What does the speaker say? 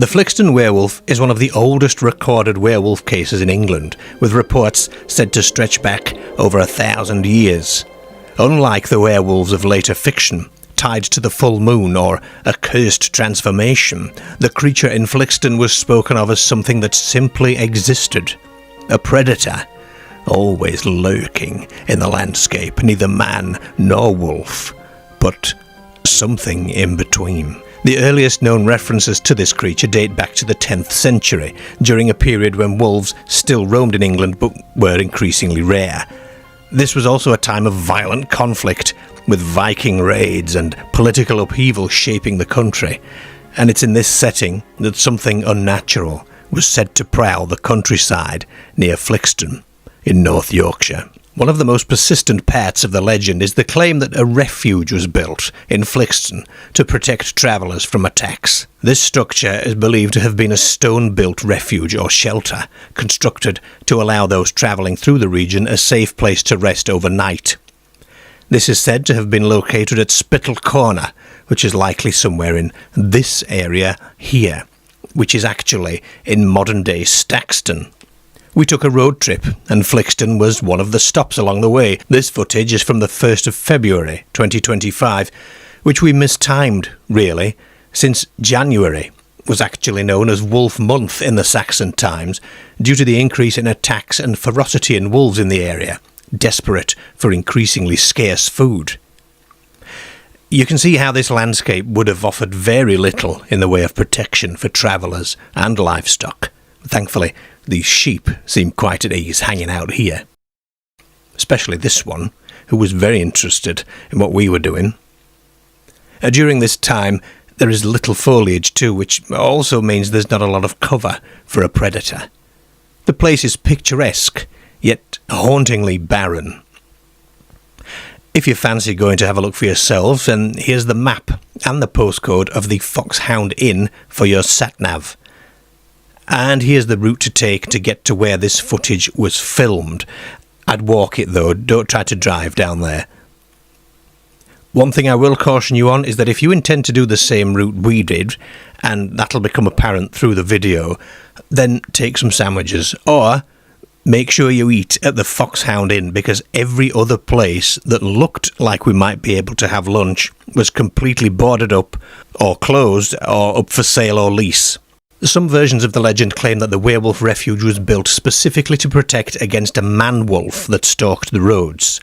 The Flixton werewolf is one of the oldest recorded werewolf cases in England, with reports said to stretch back over 1,000 years. Unlike the werewolves of later fiction, tied to the full moon or a cursed transformation, the creature in Flixton was spoken of as something that simply existed. A predator, always lurking in the landscape, neither man nor wolf, but something in between. The earliest known references to this creature date back to the 10th century, during a period when wolves still roamed in England but were increasingly rare. This was also a time of violent conflict, with Viking raids and political upheaval shaping the country, and it's in this setting that something unnatural was said to prowl the countryside near Flixton in North Yorkshire. One of the most persistent parts of the legend is the claim that a refuge was built in Flixton to protect travellers from attacks. This structure is believed to have been a stone-built refuge or shelter, constructed to allow those travelling through the region a safe place to rest overnight. This is said to have been located at Spittal Corner, which is likely somewhere in this area here, which is actually in modern-day Stakston. We took a road trip, and Flixton was one of the stops along the way. This footage is from the 1st of February 2025, which we mistimed, really, since January was actually known as Wolf Month in the Saxon Times, due to the increase in attacks and ferocity in wolves in the area, desperate for increasingly scarce food. You can see how this landscape would have offered very little in the way of protection for travellers and livestock. Thankfully, these sheep seem quite at ease hanging out here. Especially this one, who was very interested in what we were doing. During this time, there is little foliage too, which also means there's not a lot of cover for a predator. The place is picturesque, yet hauntingly barren. If you fancy going to have a look for yourselves, then here's the map and the postcode of the Foxhound Inn for your sat-nav. And here's the route to take to get to where this footage was filmed. I'd walk it though, don't try to drive down there. One thing I will caution you on is that if you intend to do the same route we did, and that'll become apparent through the video, then take some sandwiches, or make sure you eat at the Foxhound Inn, because every other place that looked like we might be able to have lunch was completely boarded up, or closed, or up for sale or lease. Some versions of the legend claim that the werewolf refuge was built specifically to protect against a man-wolf that stalked the roads.